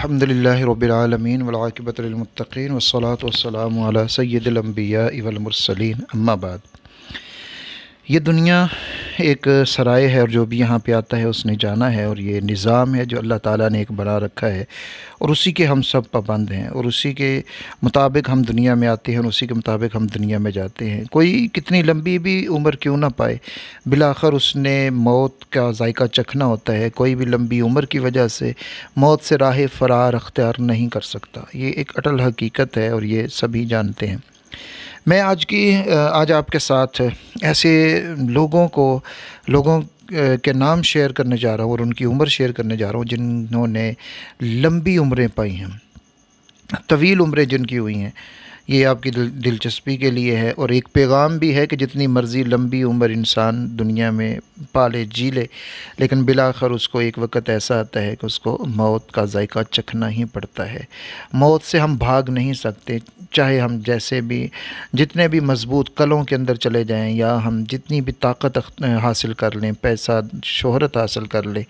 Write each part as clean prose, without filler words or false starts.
الحمدللہ رب العالمین والعاقبۃ للمتقین والصلاۃ والسلام علی سید الانبیاء والمرسلین اما بعد۔ یہ دنیا ایک سرائے ہے اور جو بھی یہاں پہ آتا ہے اس نے جانا ہے، اور یہ نظام ہے جو اللہ تعالیٰ نے ایک بنا رکھا ہے، اور اسی کے ہم سب پابند ہیں، اور اسی کے مطابق ہم دنیا میں آتے ہیں اور اسی کے مطابق ہم دنیا میں جاتے ہیں۔ کوئی کتنی لمبی بھی عمر کیوں نہ پائے، بالآخر اس نے موت کا ذائقہ چکھنا ہوتا ہے۔ کوئی بھی لمبی عمر کی وجہ سے موت سے راہ فرار اختیار نہیں کر سکتا، یہ ایک اٹل حقیقت ہے اور یہ سبھی جانتے ہیں۔ میں آج آپ کے ساتھ ایسے لوگوں کے نام شیئر کرنے جا رہا ہوں اور ان کی عمر شیئر کرنے جا رہا ہوں جنہوں نے لمبی عمریں پائی ہیں، طویل عمریں جن کی ہوئی ہیں۔ یہ آپ کی دلچسپی کے لیے ہے، اور ایک پیغام بھی ہے کہ جتنی مرضی لمبی عمر انسان دنیا میں پالے جی لے، لیکن بالآخر اس کو ایک وقت ایسا آتا ہے کہ اس کو موت کا ذائقہ چکھنا ہی پڑتا ہے۔ موت سے ہم بھاگ نہیں سکتے، چاہے ہم جتنے بھی مضبوط قلعوں کے اندر چلے جائیں، یا ہم جتنی بھی طاقت حاصل کر لیں، پیسہ شہرت حاصل کر لیں،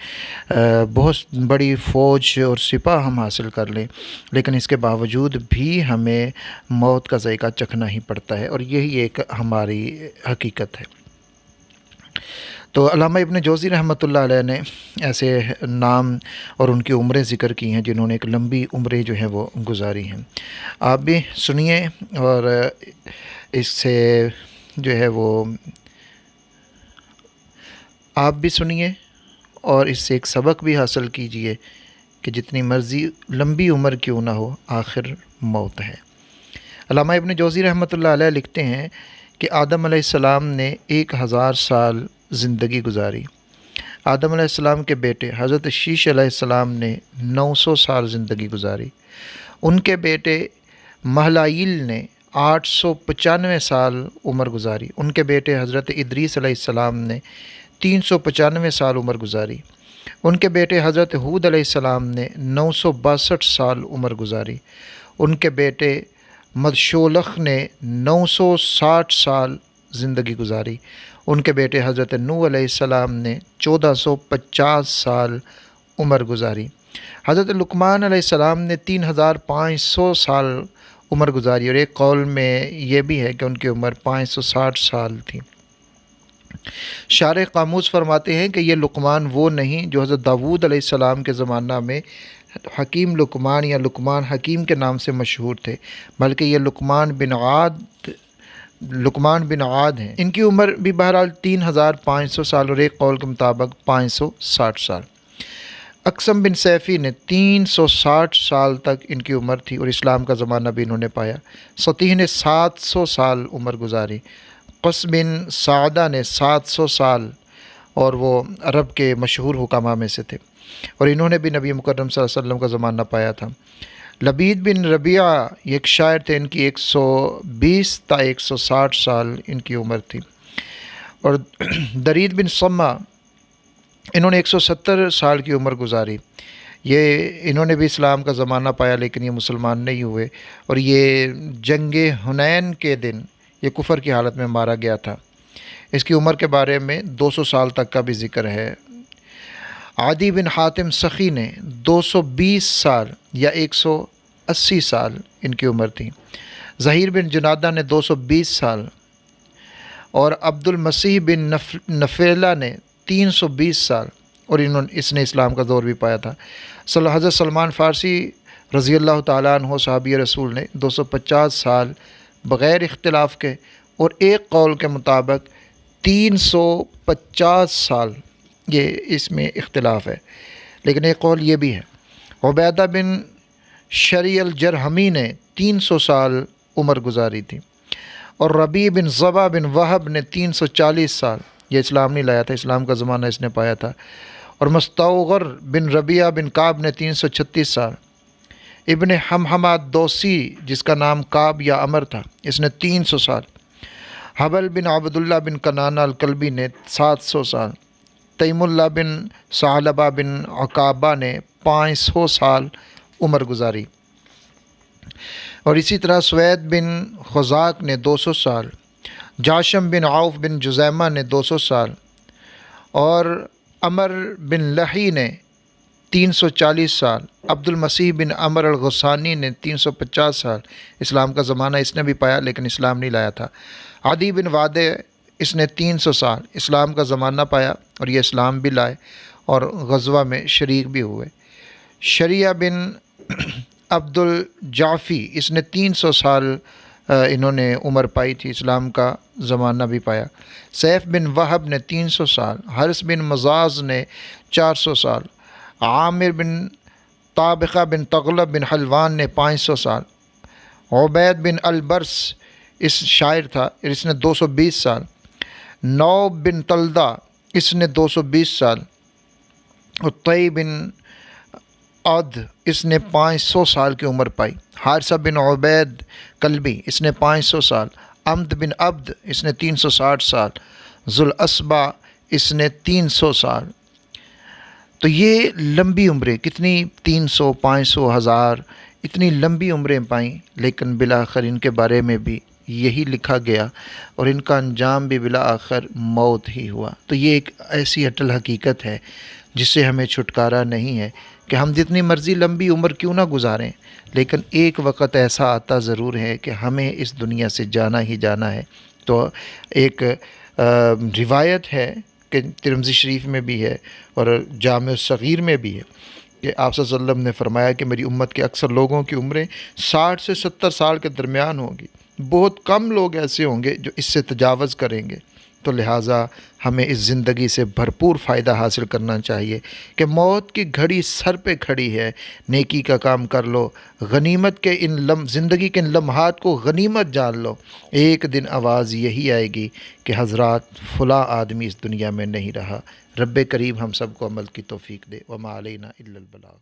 بہت بڑی فوج اور سپاہ ہم حاصل کر لیں، لیکن اس کے باوجود بھی ہمیں موت کا ذائقہ چکھنا ہی پڑتا ہے، اور یہی ایک ہماری حقیقت ہے۔ تو علامہ ابن جوزی رحمۃ اللہ علیہ نے ایسے نام اور ان کی عمریں ذکر کی ہیں جنہوں نے ایک لمبی عمریں جو ہیں وہ گزاری ہیں۔ آپ بھی سنیے اور اس سے جو ہے وہ آپ بھی سنیے اور اس سے ایک سبق بھی حاصل کیجئے کہ جتنی مرضی لمبی عمر کیوں نہ ہو، آخر موت ہے۔ علامہ ابن جوزی رحمۃ اللہ علیہ لکھتے ہیں کہ آدم علیہ السلام نے 1000 سال زندگی گزاری۔ آدم علیہ السلام کے بیٹے حضرت شیش علیہ السلام نے 900 سال زندگی گزاری۔ ان کے بیٹے مہلائیل نے 895 سال عمر گزاری۔ ان کے بیٹے حضرت ادریس علیہ السلام نے 395 سال عمر گزاری۔ ان کے بیٹے حضرت ہود علیہ السلام نے 962 سال عمر گزاری۔ ان کے بیٹے مدشولخ نے 960 سال زندگی گزاری۔ ان کے بیٹے حضرت نوح علیہ السلام نے 1450 سال عمر گزاری۔ حضرت لقمان علیہ السلام نے 3500 سال عمر گزاری، اور ایک قول میں یہ بھی ہے کہ ان کی عمر 560 سال تھی۔ شارح قاموس فرماتے ہیں کہ یہ لقمان وہ نہیں جو حضرت داود علیہ السلام کے زمانہ میں حکیم لقمان یا لقمان حکیم کے نام سے مشہور تھے، بلکہ یہ لقمان بن عاد ہیں۔ ان کی عمر بھی بہرحال 3500 سال اور ایک قول کے مطابق 560 سال۔ اقسم بن سیفی نے 360 سال تک ان کی عمر تھی اور اسلام کا زمانہ بھی انہوں نے پایا۔ سطیح نے 700 سال عمر گزاری۔ قس بن سعدہ نے 700 سال، اور وہ عرب کے مشہور حکماء میں سے تھے، اور انہوں نے بھی نبی مکرم صلی اللہ علیہ وسلم کا زمانہ پایا تھا۔ لبید بن ربیعہ یہ ایک شاعر تھے، ان کی 120 تا 160 سال ان کی عمر تھی۔ اور درید بن سمہ انہوں نے 170 سال کی عمر گزاری۔ انہوں نے بھی اسلام کا زمانہ پایا، لیکن یہ مسلمان نہیں ہوئے، اور یہ جنگ حنین کے دن یہ کفر کی حالت میں مارا گیا تھا۔ اس کی عمر کے بارے میں 200 سال تک کا بھی ذکر ہے۔ عدی بن حاتم سخی نے 220 سال یا 180 سال ان کی عمر تھی۔ ظہیر بن جنادہ نے 220 سال، اور عبد المسیح بن نفیلہ نے 320 سال، اور اس نے اسلام کا دور بھی پایا تھا۔ حضرت سلمان فارسی رضی اللہ تعالیٰ عنہ صحابی رسول نے 250 سال بغیر اختلاف کے، اور ایک قول کے مطابق 350 سال، یہ اس میں اختلاف ہے، لیکن ایک قول یہ بھی ہے۔ عبیدہ بن شریع الجرہمی نے 300 سال عمر گزاری تھی، اور ربیع بن ضبع بن وہب نے 340 سال، یہ اسلام نہیں لایا تھا، اسلام کا زمانہ اس نے پایا تھا۔ اور مستوغر بن ربیعہ بن کعب نے 336 سال۔ ابن حمحمہ دوسی جس کا نام کعب یا عمر تھا، اس نے 300 سال۔ حبل بن عبداللہ بن کنانہ الکلبی نے 700 سال۔ تیم اللہ بن ثعلبہ بن عقابہ نے 500 سال عمر گزاری، اور اسی طرح سوید بن خزاق نے 200 سال۔ جاشم بن عوف بن جزیمہ نے 200 سال، اور عمر بن لحی نے 340 سال، عبد المسیح بن عمر الغسانی نے 350 سال اسلام کا زمانہ اس نے بھی پایا لیکن اسلام نہیں لایا تھا۔ عدی بن وادع اس نے 300 سال اسلام کا زمانہ پایا اور یہ اسلام بھی لائے اور غزوہ میں شریک بھی ہوئے۔ شریعہ بن عبد الجعفی اس نے 300 سال انہوں نے عمر پائی تھی، اسلام کا زمانہ بھی پایا۔ سیف بن وہب نے 300 سال، حارث بن مزاز نے 400 سال، عامر بن طابقہ بن تغلب بن حلوان نے 500 سال، عبید بن البرس اس شاعر تھا، اس نے 220 سال، نوب بن طلدہ اس نے 220 سال، عطی بن عد اس نے 500 سال کی عمر پائی، حارثہ بن عبید کلبی اس نے 500 سال، امد بن عبد اس نے 360 سال، ذوالاسبا اس نے 300 سال۔ تو یہ لمبی عمریں، کتنی 300 500 1000 اتنی لمبی عمریں پائیں، لیکن بالآخر ان کے بارے میں بھی یہی لکھا گیا اور ان کا انجام بھی بالآخر موت ہی ہوا۔ تو یہ ایک ایسی اٹل حقیقت ہے جس سے ہمیں چھٹکارا نہیں ہے کہ ہم جتنی مرضی لمبی عمر کیوں نہ گزاریں، لیکن ایک وقت ایسا آتا ضرور ہے کہ ہمیں اس دنیا سے جانا ہی جانا ہے۔ تو ایک روایت ہے کہ ترمذی شریف میں بھی ہے اور جامع الصغیر میں بھی ہے کہ آپ صلی اللہ علیہ وسلم نے فرمایا کہ میری امت کے اکثر لوگوں کی عمریں 60 سے 70 سال کے درمیان ہوں گی، بہت کم لوگ ایسے ہوں گے جو اس سے تجاوز کریں گے۔ تو لہٰذا ہمیں اس زندگی سے بھرپور فائدہ حاصل کرنا چاہیے کہ موت کی گھڑی سر پہ کھڑی ہے، نیکی کا کام کر لو، غنیمت کے زندگی کے ان لمحات کو غنیمت جان لو۔ ایک دن آواز یہی آئے گی کہ حضرات فلاں آدمی اس دنیا میں نہیں رہا۔ رب کریم ہم سب کو عمل کی توفیق دے۔ وما علینا الا البلاغ۔